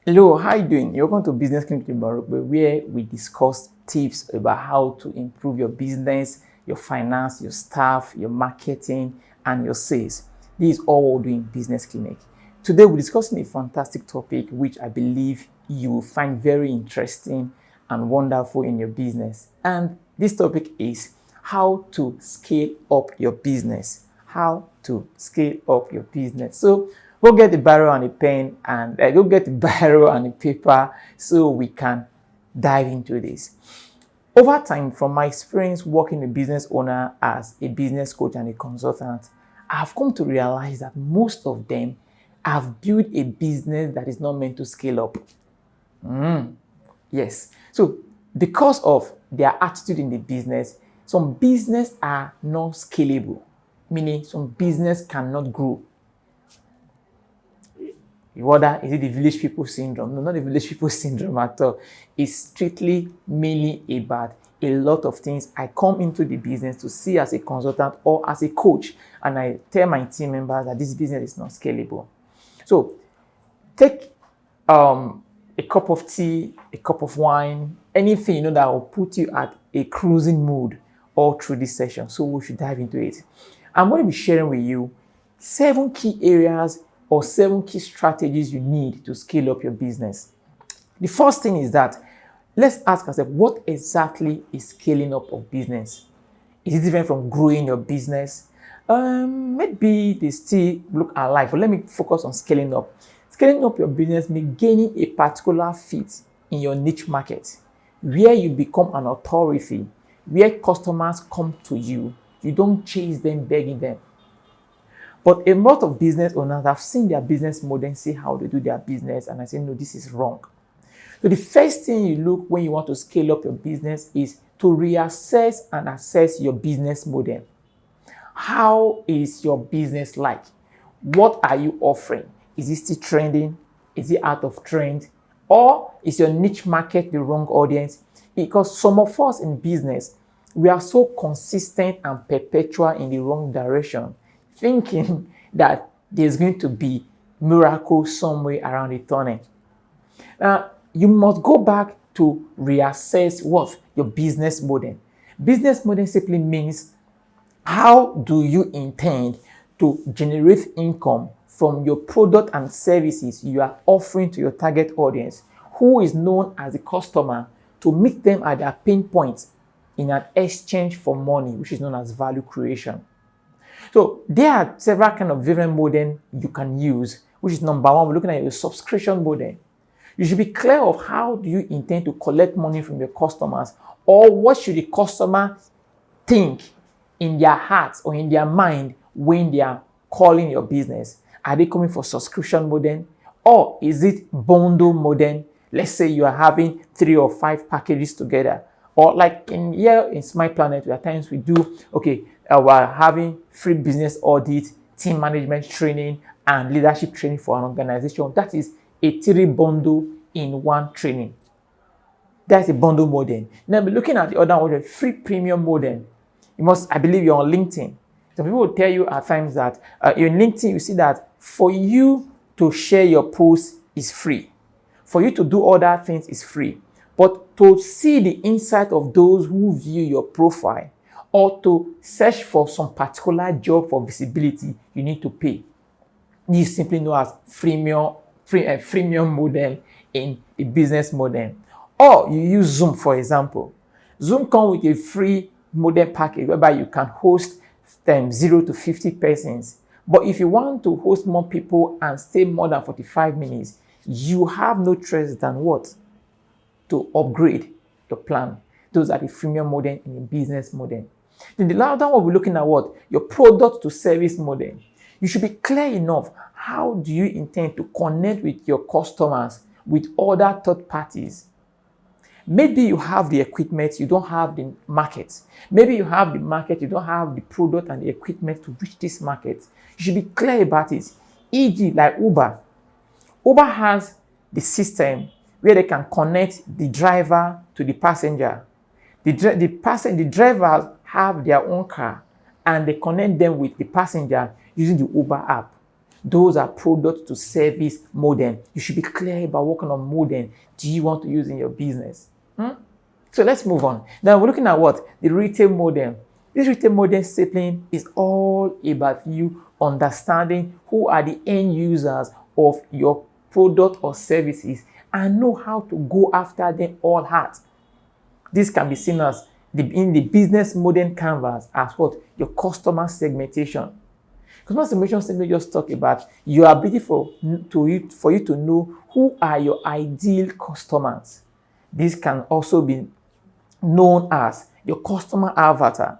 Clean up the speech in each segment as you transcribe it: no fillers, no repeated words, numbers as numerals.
Hello, how you doing? You're welcome to Business Clinic where we discuss tips about how to improve your business, your finance, your staff, your marketing, and your sales. This is all we're doing in Business Clinic. Today, we're discussing a fantastic topic which I believe you will find very interesting and wonderful in your business. And this topic is how to scale up your business. How to scale up your business. So, go get the barrel and a pen and go get the barrel and a paper so we can dive into this. Over time, from my experience working a business owner as a business coach and a consultant, I've come to realize that most of them have built a business that is not meant to scale up. Yes. So because of their attitude in the business, some business are not scalable, meaning some business cannot grow. Whether is it the village people syndrome? No, not the village people syndrome at all. It's strictly mainly about a lot of things I come into the business to see as a consultant or as a coach, and I tell my team members that this business is not scalable. So take a cup of tea, a cup of wine, anything that will put you at a cruising mood all through this session. So we should dive into it. I'm going to be sharing with you 7 key areas or 7 key strategies you need to scale up your business. The first thing is that let's ask ourselves, what exactly is scaling up of business? Is it different from growing your business? Maybe they still look alike, but let me focus on scaling up. Scaling up your business means gaining a particular fit in your niche market, where you become an authority, where customers come to you. You don't chase them, begging them. But a lot of business owners have seen their business model and see how they do their business, and I say, no, this is wrong. So the first thing you look when you want to scale up your business is to reassess and assess your business model. How is your business like? What are you offering? Is it still trending? Is it out of trend? Or is your niche market the wrong audience? Because some of us in business, we are so consistent and perpetual in the wrong direction, thinking that there's going to be miracle somewhere around the tunnel. Now, you must go back to reassess what? Your business model. Business model simply means how do you intend to generate income from your product and services you are offering to your target audience, who is known as a customer, to meet them at their pain points in an exchange for money, which is known as value creation. So there are several kind of different model you can use, which is number one, we're looking at your subscription model. You should be clear of how do you intend to collect money from your customers, or what should the customer think in their hearts or in their mind when they are calling your business. Are they coming for subscription model, or is it bundle model? Let's say you are having 3 or 5 packages together, or like in Smart Planet, there are times we do, we're having free business audit, team management training, and leadership training for an organization. That is a 3 bundle in 1 training. That's a bundle model. Now we're looking at the other model, free premium model. I believe you're on LinkedIn. Some people will tell you at times that in LinkedIn, you see that for you to share your post is free. For you to do other things is free. But to see the insight of those who view your profile, or to search for some particular job for visibility, you need to pay. This is simply known as freemium model in a business model. Or you use Zoom, for example. Zoom comes with a free model package whereby you can host 0 to 50 persons. But if you want to host more people and stay more than 45 minutes, you have no choice than what? To upgrade your plan. Those are the freemium model in a business model. Then the other one, we're looking at what? Your product to service model. You should be clear enough. How do you intend to connect with your customers, with other third parties? Maybe you have the equipment, you don't have the market. Maybe you have the market, you don't have the product and the equipment to reach this market. You should be clear about it. E.g., like Uber. Uber has the system where they can connect the driver to the passenger. The drivers have their own car, and they connect them with the passenger using the Uber app. Those are product to service model. You should be clear about what kind of model do you want to use in your business. So let's move on. Now we're looking at what? The retail model. This retail model discipline is all about you understanding who are the end users of your product or services and know how to go after them all out. This can be seen as in the business model canvas as what? Your customer segmentation. Customer segmentation simply just talk about your ability for you to know who are your ideal customers. This can also be known as your customer avatar.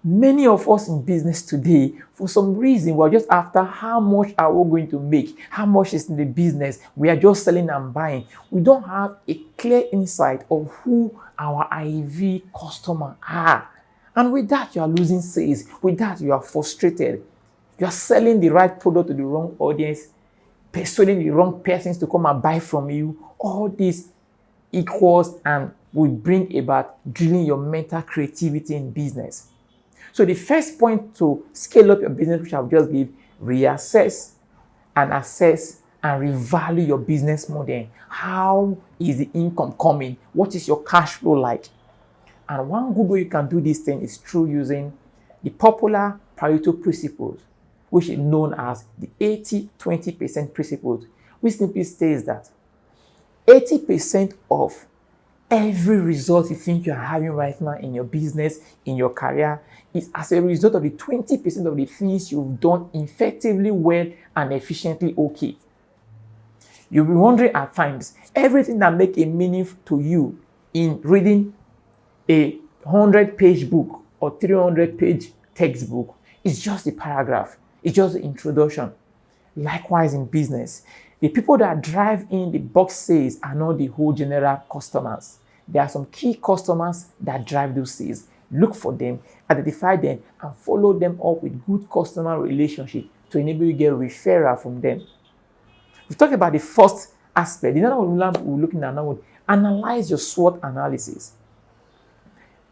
Many of us in business today, for some reason, we're just after how much are we going to make, how much is in the business. We are just selling and buying. We don't have a clear insight of who our IV customer are. And with that, you are losing sales. With that, you are frustrated. You are selling the right product to the wrong audience, persuading the wrong persons to come and buy from you. All this equals and will bring about drilling your mental creativity in business. So the first point to scale up your business, which I've just given, reassess and assess and revalue your business model. How is the income coming? What is your cash flow like? And one good way you can do this thing is through using the popular Pareto principles, which is known as the 80-20% principle, which simply states that 80% of every result you think you are having right now in your business, in your career, is as a result of the 20% of the things you've done effectively, well, and efficiently okay. You'll be wondering at times, everything that makes a meaning to you in reading a 100-page book or 300-page textbook is just a paragraph. It's just the introduction. Likewise in business, the people that drive in the box sales are not the whole general customers. There are some key customers that drive those sales. Look for them, identify them, and follow them up with good customer relationship to enable you to get referral from them. We've talked about the first aspect. The other one we're looking at now, analyze your SWOT analysis.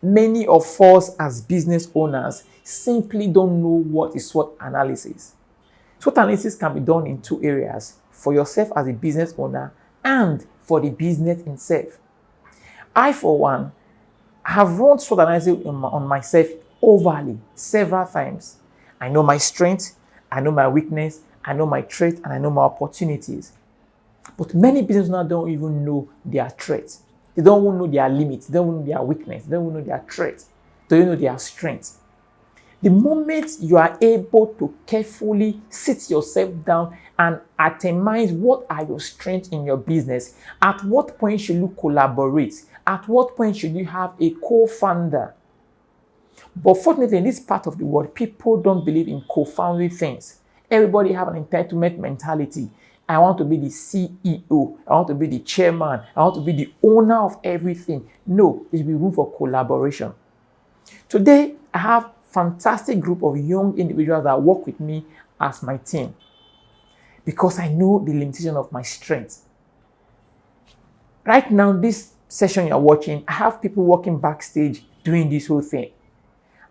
Many of us as business owners simply don't know what is SWOT analysis. SWOT analysis can be done in two areas: for yourself as a business owner and for the business itself. I, for one, have run SWOT analysis on myself overly several times. I know my strengths, I know my weakness, I know my traits, and I know my opportunities. But many business owners don't even know their traits. They don't even know their limits. They don't know their weakness. They don't even know their traits. They don't know their strengths. The moment you are able to carefully sit yourself down and itemize what are your strengths in your business, at what point should you collaborate? At what point should you have a co-founder? But fortunately, in this part of the world, people don't believe in co-founding things. Everybody have an entitlement mentality. I want to be the CEO. I want to be the chairman. I want to be the owner of everything. No, there should be room for collaboration. Today, I have a fantastic group of young individuals that work with me as my team because I know the limitation of my strengths. Right now, this session you're watching, I have people working backstage doing this whole thing.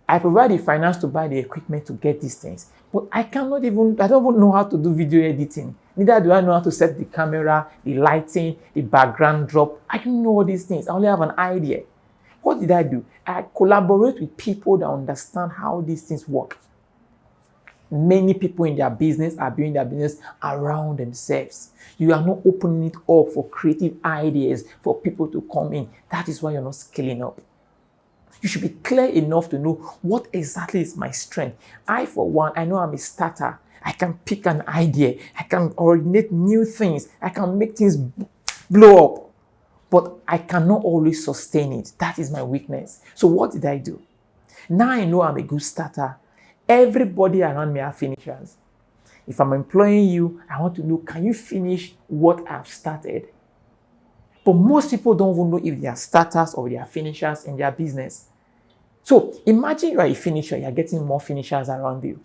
I provide the finance to buy the equipment to get these things, but I don't even know how to do video editing. Neither do I know how to set the camera, the lighting, the background drop. I don't know all these things. I only have an idea. What did I do? I collaborate with people that understand how these things work. Many people in their business are building their business around themselves. You are not opening it up for creative ideas for people to come in. That is why you're not scaling up. You should be clear enough to know what exactly is my strength. I, for one, I know I'm a starter. I can pick an idea. I can originate new things. I can make things blow up. But I cannot always sustain it. That is my weakness. So what did I do? Now I know I'm a good starter. Everybody around me are finishers. If I'm employing you, I want to know, can you finish what I've started? But most people don't even know if they are starters or they are finishers in their business. So imagine you are a finisher, you're getting more finishers around you.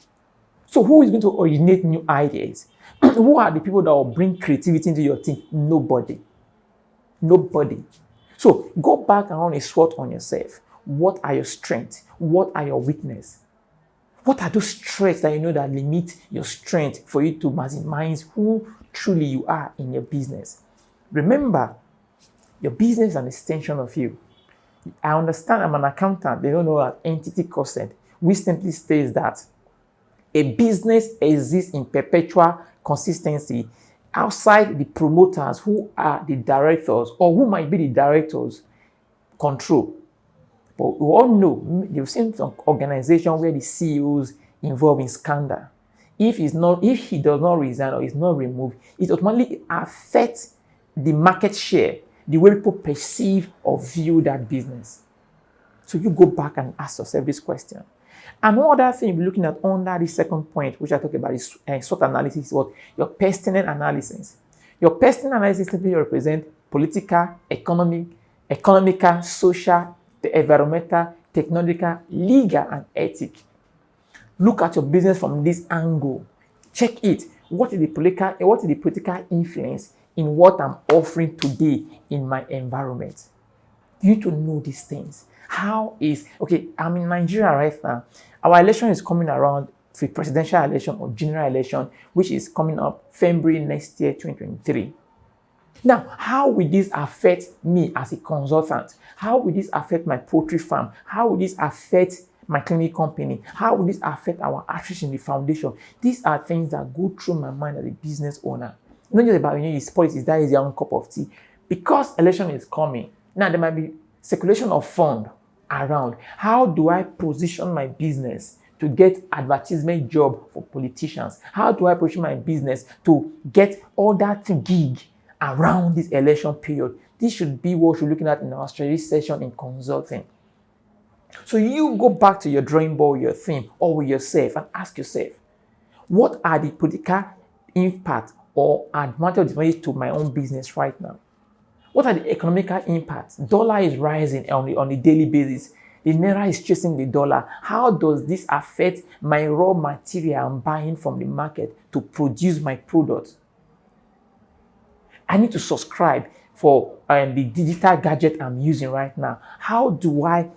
So who is going to originate new ideas? Who are the people that will bring creativity into your team? Nobody. Nobody. So go back and run a SWOT on yourself. What are your strengths? What are your weaknesses? What are those traits that you know that limit your strength for you to maximize who truly you are in your business? Remember, your business is an extension of you. I understand I'm an accountant. They don't know what entity concept, which simply states that a business exists in perpetual consistency outside the promoters who are the directors or who might be the directors control. But we all know, you've seen some organization where the CEOs involved in scandal. If he does not resign or is not removed, it automatically affects the market share, the way people perceive or view that business. So you go back and ask yourself this question. And one other thing we're looking at under the second point, which I talk about, is SWOT analysis, what your pertinent analysis. Your pertinent analysis simply represents political, economical, social, environmental, technological, legal, and ethic. Look at your business from this angle. Check it. What is the political influence in what I'm offering today in my environment? You need to know these things. I'm in Nigeria right now. Our election is coming around, the presidential election or general election, which is coming up February next year, 2023. Now, how will this affect me as a consultant? How will this affect my poultry farm? How will this affect my clinic company? How will this affect our outreach in the foundation? These are things that go through my mind as a business owner. Not just about his politics, that is your own cup of tea. Because election is coming, now there might be circulation of funds around. How do I position my business to get advertisement job for politicians? How do I position my business to get all that gig around this election period? This should be what we're looking at in our strategy session in consulting. So you go back to your drawing board, your theme, or with yourself and ask yourself, what are the political impact or advantage to my own business right now? What are the economical impacts? Dollar is rising on a daily basis. The naira is chasing the dollar. How does this affect my raw material I'm buying from the market to produce my product? I need to subscribe for the digital gadget I'm using right now. How do I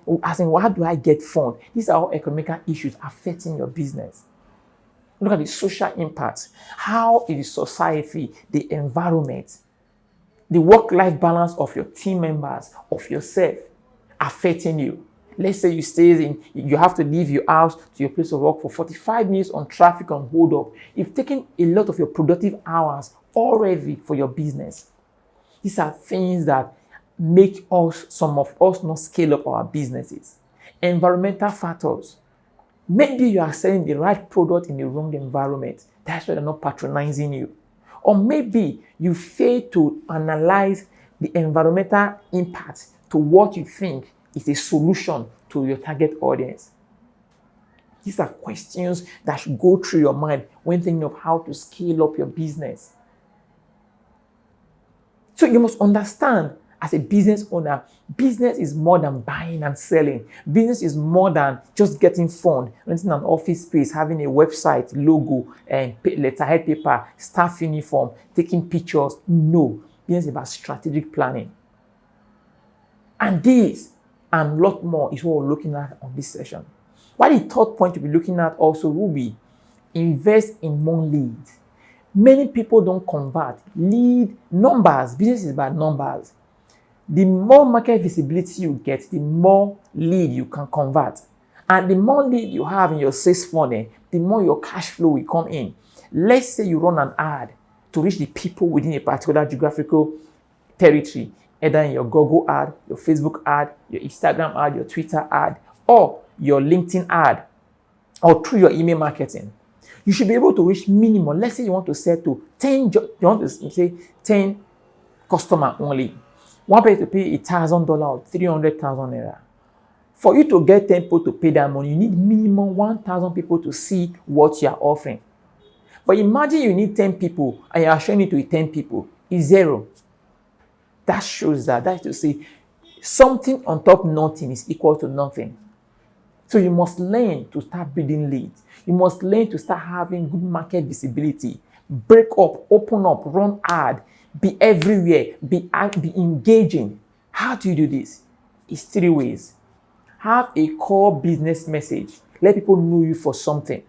get funds? These are all economical issues affecting your business. Look at the social impacts. How is society, the environment, the work-life balance of your team members, of yourself, affecting you? Let's say you have to leave your house to your place of work for 45 minutes on traffic on hold up. You've taken a lot of your productive hours already for your business. These are things that make some of us not scale up our businesses. Environmental factors. Maybe you are selling the right product in the wrong environment. That's why they're not patronizing you. Or maybe you fail to analyze the environmental impact to what you think is a solution to your target audience. These are questions that should go through your mind when thinking of how to scale up your business. So you must understand, as a business owner, business is more than buying and selling. Business is more than just getting funds, renting an office space, having a website, logo, and letterhead paper, staff uniform, taking pictures. No, business is about strategic planning. And this and a lot more is what we're looking at on this session. While the third point to be looking at also will be invest in more leads. Many people don't convert. Lead numbers. Business is about numbers. The more market visibility you get, the more lead you can convert. And the more lead you have in your sales funnel, the more your cash flow will come in. Let's say you run an ad to reach the people within a particular geographical territory, either in your Google ad, your Facebook ad, your Instagram ad, your Twitter ad, or your LinkedIn ad, or through your email marketing. You should be able to reach minimum. Let's say you want to sell to 10 customers only. One person to pay $1,000 or 300,000 naira. For you to get 10 people to pay that money, you need minimum 1,000 people to see what you are offering. But imagine you need 10 people and you are showing it to 10 people. It's zero. That shows that is to say, something on top of nothing is equal to nothing. So you must learn to start building leads. You must learn to start having good market visibility. Break up, open up, run ad, be everywhere, be engaging. How do you do this? It's 3 ways. Have a core business message. Let people know you for something.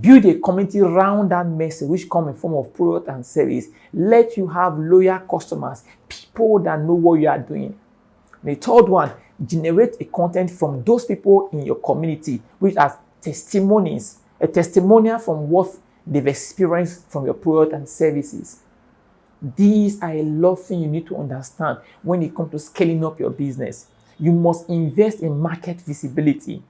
Build a community around that message, which come in form of product and service. Let you have loyal customers, people that know what you are doing. The third one, generate a content from those people in your community, which are testimonies, a testimonial from what they've experienced from your product and services. These are a lot of things you need to understand when it comes to scaling up your business. You must invest in market visibility.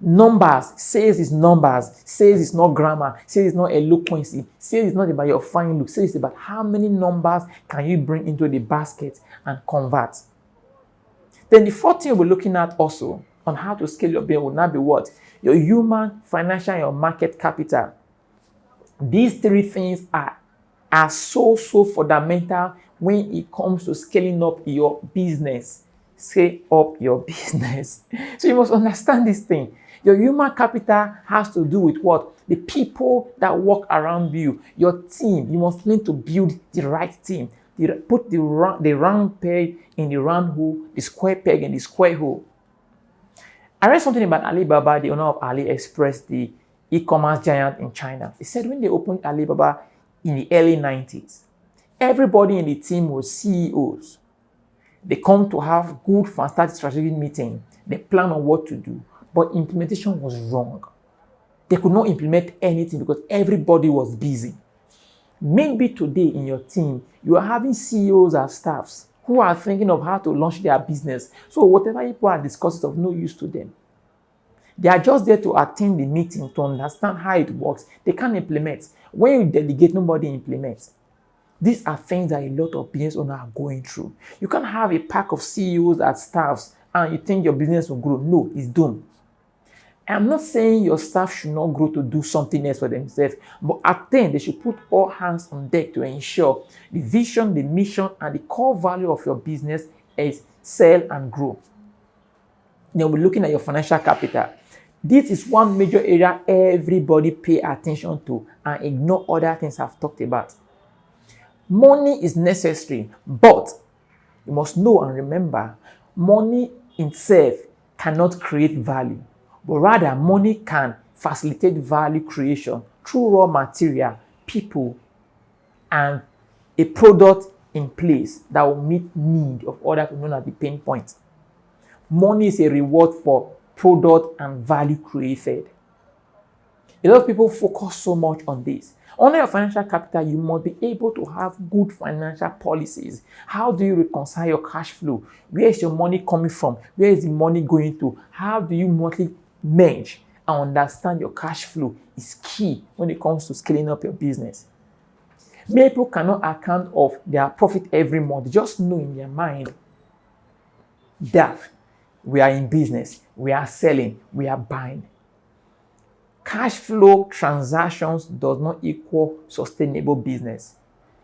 Numbers, sales is numbers. Sales is not grammar. Sales is not eloquency. Sales is not about your fine look. Sales is about how many numbers can you bring into the basket and convert. Then the fourth thing we're looking at also on how to scale your business will now be what? Your human, financial, and your market capital. These three things are so fundamental when it comes to scaling up your business. Scale up your business. So you must understand this thing. Your human capital has to do with what? The people that work around you, your team. You must learn to build the right team. Put the round peg in the round hole, the square peg in the square hole. I read something about Alibaba, the owner of AliExpress, the e-commerce giant in China. He said when they opened Alibaba in the early 90s, everybody in the team was CEOs. They come to have good, fantastic strategic meeting. They plan on what to do, but implementation was wrong. They could not implement anything because everybody was busy. Maybe today in your team, you are having CEOs as staffs who are thinking of how to launch their business. So whatever people are discussing is of no use to them. They are just there to attend the meeting to understand how it works. They can't implement. When you delegate, nobody implements. These are things that a lot of business owners are going through. You can't have a pack of CEOs as staffs and you think your business will grow. No, it's doomed. I'm not saying your staff should not grow to do something else for themselves, but at then they should put all hands on deck to ensure the vision, the mission, and the core value of your business is sell and grow. Then we're looking at your financial capital. This is one major area everybody pay attention to and ignore other things I've talked about. Money is necessary, but you must know and remember, money itself cannot create value, but rather money can facilitate value creation through raw material, people, and a product in place that will meet need of other people known as the pain point. Money is a reward for product and value created. A lot of people focus so much on this. Under your financial capital, you must be able to have good financial policies. How do you reconcile your cash flow? Where is your money coming from? Where is the money going to? How do you monthly merge and understand your cash flow is key when it comes to scaling up your business. Many people cannot account of their profit every month. They just know in their mind that we are in business, we are selling, we are buying. Cash flow transactions does not equal sustainable business.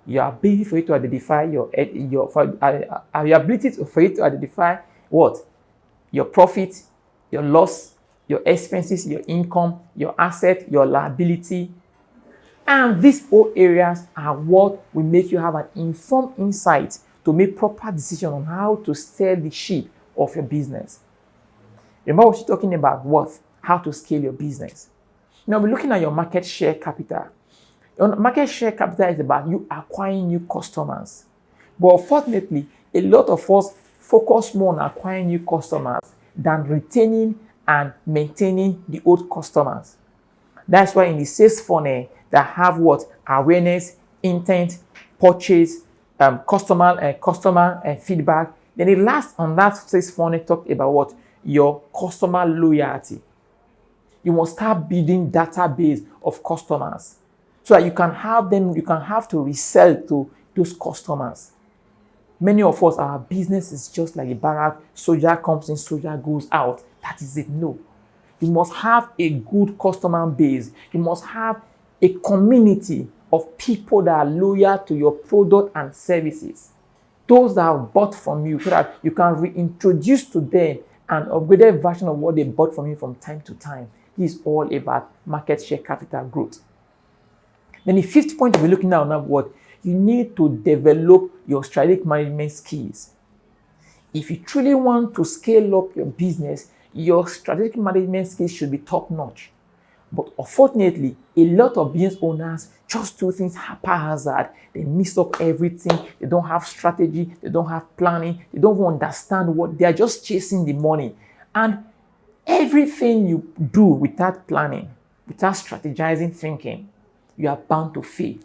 Your ability for you to identify your ability for you to identify what? Your profit, your loss, your expenses, your income, your asset, your liability. And these all areas are what will make you have an informed insight to make proper decision on how to steer the ship of your business. Remember what you're talking about, what? How to scale your business. Now we're looking at your market share capital. Your market share capital is about you acquiring new customers. But unfortunately, a lot of us focus more on acquiring new customers than retaining and maintaining the old customers. That's why in the sales funnel that have what? Awareness, intent, purchase, customer feedback. Then the last on that sales funnel talk about what? Your customer loyalty. You must start building database of customers so that you can have them, you can have to resell to those customers. Many of us, our business is just like a barrack. Soldier comes in, soldier goes out. That is it. No. You must have a good customer base. You must have a community of people that are loyal to your product and services. Those that have bought from you so that you can reintroduce to them an upgraded version of what they bought from you from time to time. This is all about market share capital growth. Then the fifth point we're looking at now, what? You need to develop your strategic management skills. If you truly want to scale up your business, your strategic management skills should be top notch. But unfortunately, a lot of business owners just do things haphazard. They mix up everything. They don't have strategy. They don't have planning. They don't even understand what they are, just chasing the money. And everything you do without planning, without strategizing thinking, you are bound to fail.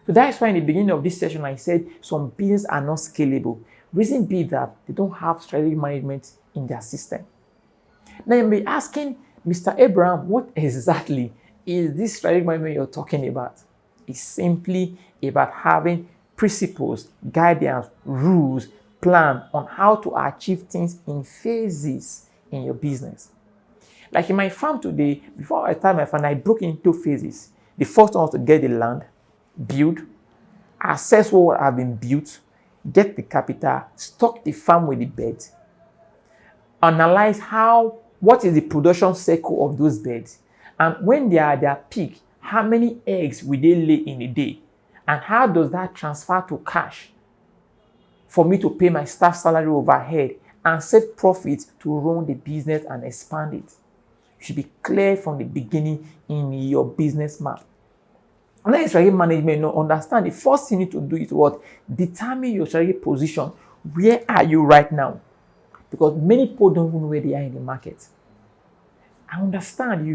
So that's why in the beginning of this session, I said some businesses are not scalable. Reason being that they don't have strategic management in their system. Now you may be asking, Mr. Abraham, what exactly is this strategic management you're talking about? It's simply about having principles, guidance, rules, plan on how to achieve things in phases in your business. Like in my farm today, before I started my farm, I broke into phases. The first one was to get the land, build, assess what have been built, get the capital, stock the farm with the beds, analyze what is the production cycle of those beds, and when they are at their peak, how many eggs will they lay in a day, and how does that transfer to cash for me to pay my staff salary overhead and save profits to run the business and expand it. You should be clear from the beginning in your business map. And then strategic management, understand the first thing you need to do is what? Determine your strategic position. Where are you right now? Because many people don't even know where they are in the market. I understand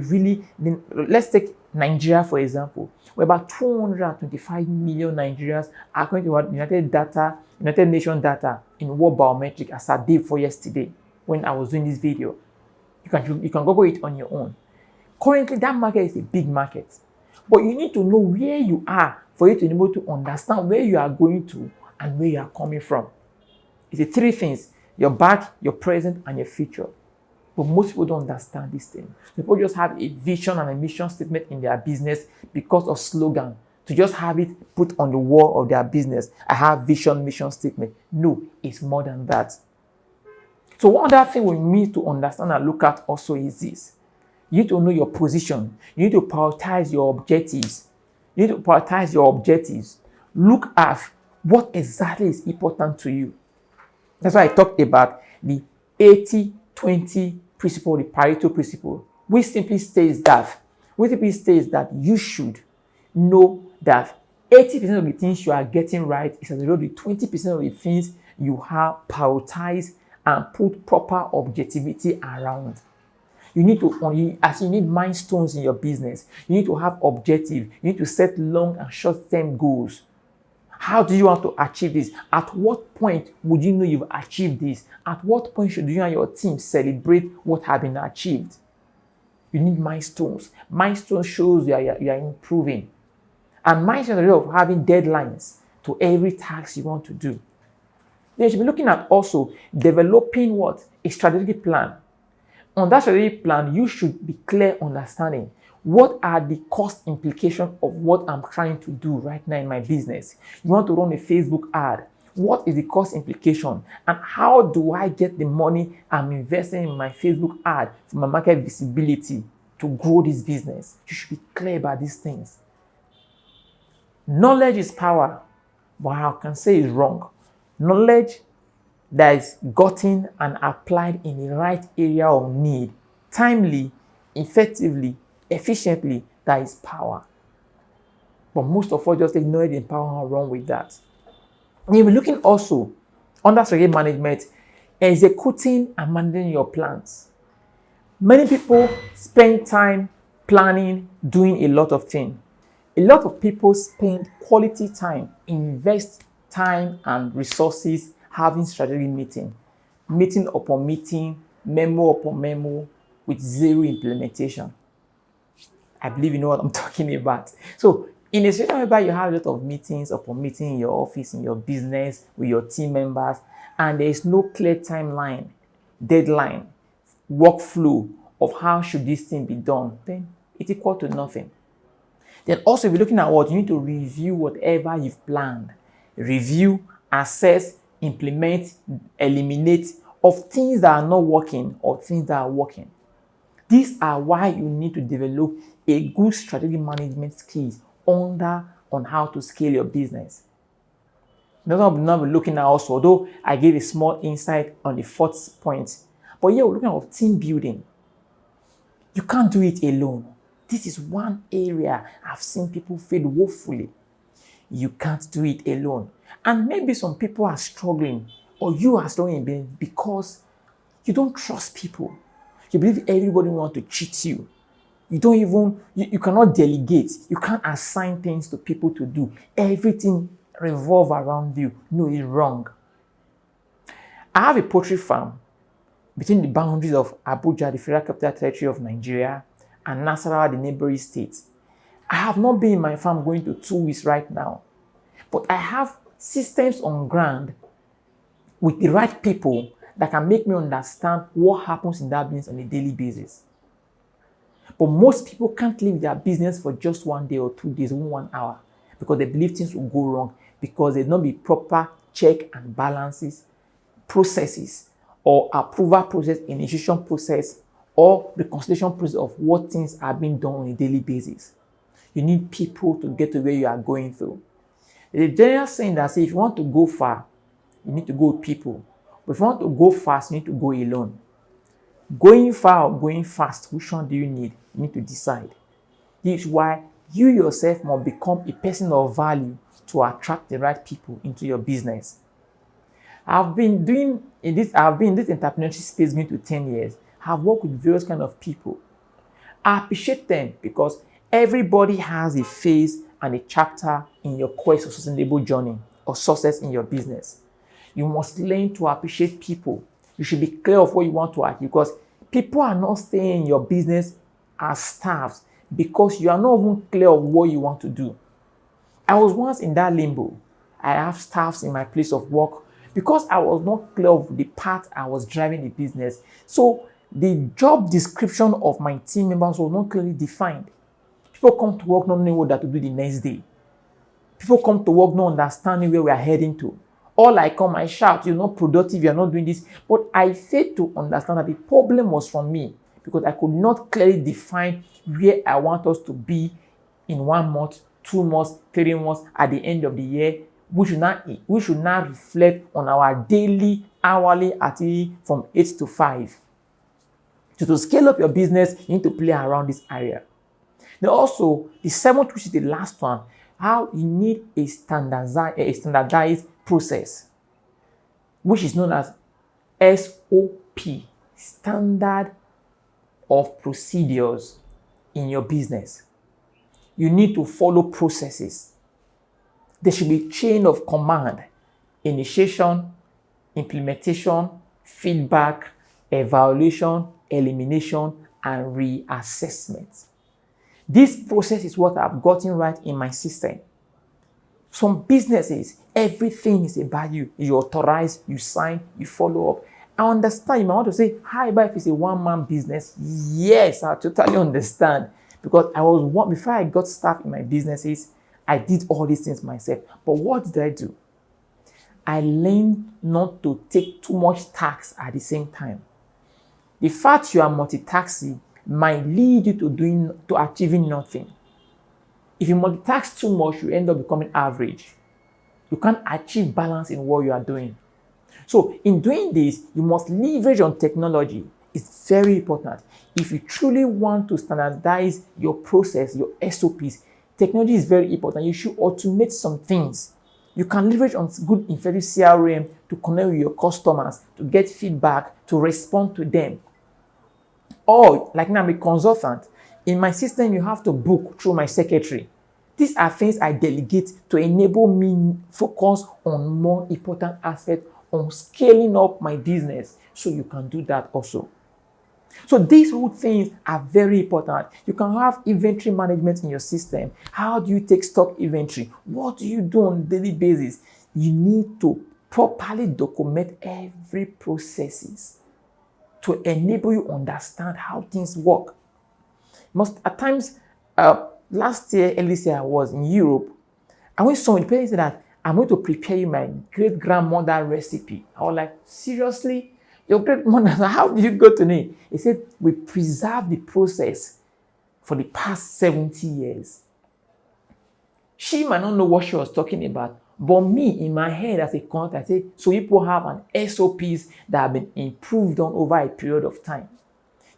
let's take Nigeria for example, where about 225 million Nigerians according to what United Nations data in World Biometric as at day before yesterday when I was doing this video. You can Google it on your own. Currently, that market is a big market. But you need to know where you are for you to be able to understand where you are going to and where you are coming from. It's the three things: your back, your present, and your future. But most people don't understand this thing. People just have a vision and a mission statement in their business because of slogan, to just have it put on the wall of their business. I have vision, mission statement. No, it's more than that. So one other thing we need to understand and look at also is this. You need to know your position. You need to prioritize your objectives. Look at what exactly is important to you. That's why I talked about the 80-20 principle, the Pareto principle, which simply states that you should know that 80% of the things you are getting right is as a result of the 20% of the things you have prioritized and put proper objectivity around. You need milestones in your business. You need to have objectives. You need to set long and short-term goals. How do you want to achieve this? At what point would you know you've achieved this? At what point should you and your team celebrate what has been achieved? You need milestones. Milestones shows you are improving. And milestones are a result of having deadlines to every task you want to do. Then you should be looking at also developing what? A strategic plan. On that strategic plan, you should be clear understanding what are the cost implications of what I'm trying to do right now in my business. You want to run a Facebook ad. What is the cost implication? And how do I get the money I'm investing in my Facebook ad for my market visibility to grow this business? You should be clear about these things. Knowledge is power, but I can say it's wrong. Knowledge that is gotten and applied in the right area of need, timely, effectively, efficiently, that is power. But most of us just take knowledge and power and run with that. And you'll be looking also under strategic management, executing and managing your plans. Many people spend time planning, doing a lot of things. A lot of people spend quality time, invest time and resources having strategic meeting upon meeting, memo upon memo, with zero implementation. I believe you know what I'm talking about. So in a situation whereby you have a lot of meetings upon meeting in your office, in your business, with your team members, and there is no clear timeline, deadline, workflow of how should this thing be done, then it's equal to nothing. Then also, if you're looking at what, you need to review whatever you've planned. Review, assess, implement, eliminate of things that are not working or things that are working. These are why you need to develop a good strategic management skills on how to scale your business. Now, I'm not looking at also, although I gave a small insight on the fourth point, But here we're looking at team building. You can't do it alone. This is one area I've seen people fail woefully. You can't do it alone. And maybe some people are struggling, or you are struggling because you don't trust people. You believe everybody wants to cheat you. You cannot delegate. You can't assign things to people to do. Everything revolves around you. No, it's wrong. I have a poultry farm between the boundaries of Abuja, the Federal Capital Territory of Nigeria, and Nasarawa, the neighboring state. I have not been in my farm going to 2 weeks right now, but I have systems on ground with the right people that can make me understand what happens in that business on a daily basis. But most people can't leave their business for just 1 day or 2 days, even 1 hour, because they believe things will go wrong, because there's not be proper check and balances, processes, or approval process, initiation process, or reconciliation process of what things are being done on a daily basis. You need people to get to where you are going through. There's a general saying that says if you want to go far, you need to go with people. But if you want to go fast, you need to go alone. Going far or going fast, which one do you need? You need to decide. This is why you yourself must become a person of value to attract the right people into your business. I've been in this entrepreneurship space going to 10 years. I've worked with various kind of people. I appreciate them because everybody has a phase and a chapter in your quest of sustainable journey or success in your business. You must learn to appreciate people. You should be clear of what you want to achieve, because people are not staying in your business as staffs because you are not even clear of what you want to do. I was once in that limbo. I have staffs in my place of work because I was not clear of the path I was driving the business. So the job description of my team members was not clearly defined. People come to work not knowing what to do the next day. People come to work not understanding where we are heading to. All I come, I shout, you're not productive, you're not doing this. But I failed to understand that the problem was from me because I could not clearly define where I want us to be in 1 month, 2 months, 3 months, at the end of the year. We should not reflect on our daily, hourly activity from 8 to 5. So to scale up your business, you need to play around this area. Then also, the 7th, which is the last one, how you need a standardized process, which is known as SOP, Standard of Procedures in your business. You need to follow processes. There should be chain of command, initiation, implementation, feedback, evaluation, elimination, and reassessment. This process is what I've gotten right in my system. Some businesses, everything is about you. You authorize, you sign, you follow up. I understand. You might want to say, hi, but if it's a one-man business, yes, I totally understand. Because before I got staff in my businesses, I did all these things myself. But what did I do? I learned not to take too much tax at the same time. The fact you are multitasking might lead you to achieving nothing. If you multitask too much, you end up becoming average. You can't achieve balance in what you are doing. So in doing this, you must leverage on technology. It's very important. If you truly want to standardize your process, your SOPs, technology is very important. You should automate some things. You can leverage on good effective CRM to connect with your customers, to get feedback, to respond to them. Or, like now, I'm a consultant. In my system, you have to book through my secretary. These are things I delegate to enable me focus on more important aspects on scaling up my business. So you can do that also. So these whole things are very important. You can have inventory management in your system. How do you take stock inventory? What do you do on a daily basis? You need to properly document every processes to enable you understand how things work. At times, last year, early this year, I was in Europe. I went somewhere, the person said that I'm going to prepare you my great-grandmother recipe. I was like, seriously? Your great-mother, how did you go to me? He said, we preserved the process for the past 70 years. She might not know what she was talking about, But me, in my head as a content, I say, so people have an SOPs that have been improved on over a period of time.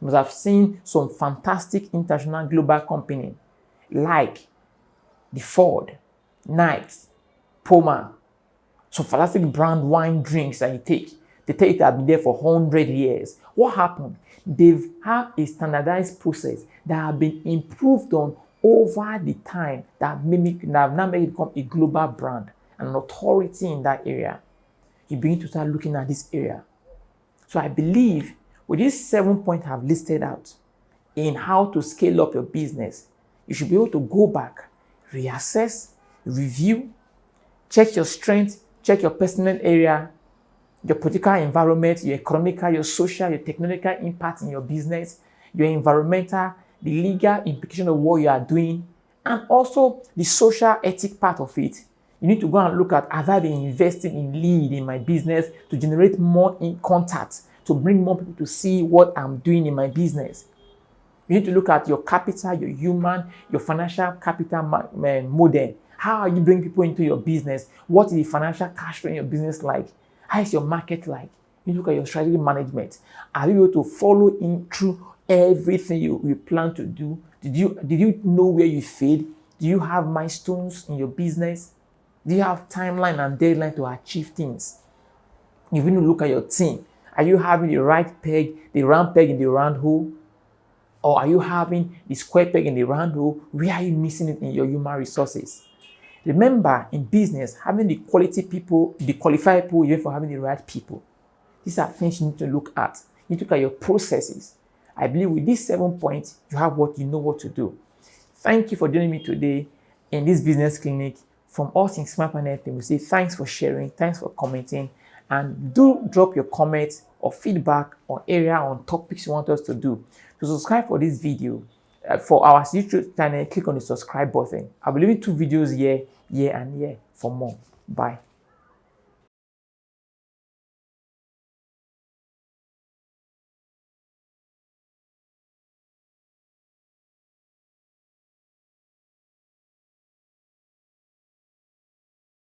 You must have seen some fantastic international global company like the Ford, Nike, Puma, some fantastic brand wine drinks that you take. They take it have been there for 100 years. What happened? They've had a standardized process that have been improved on over the time that have now made it become a global brand, an authority in that area. You begin to start looking at this area. So I believe with these 7 points I've listed out in how to scale up your business, you should be able to go back, reassess, review, check your strengths, check your personal area, your political environment, your economical, your social, your technological impact in your business, your environmental, the legal implication of what you are doing, and also the social ethic part of it. You need to go and look at, have I been investing in lead in my business to generate more in contact, to bring more people to see what I'm doing in my business. You need to look at your capital, your human, your financial capital model. How are you bringing people into your business? What is the financial cash flow in your business like? How is your market like? You look at your strategy management. Are you able to follow in through everything you plan to do? Did you know where you failed? Do you have milestones in your business? Do you have timeline and deadline to achieve things? You need to look at your team. Are you having the right peg, the round peg in the round hole? Or are you having the square peg in the round hole? Where are you missing it in your human resources? Remember, in business, having the quality people, the qualified people, you have for having the right people. These are things you need to look at. You need to look at your processes. I believe with these 7 points, you have what you know what to do. Thank you for joining me today in this business clinic. From us in Smart Planet, we say thanks for sharing, thanks for commenting, and do drop your comments or feedback on area on topics you want us to do. To subscribe for this video, for our YouTube channel, click on the subscribe button. I'll be leaving 2 videos here and here for more. Bye.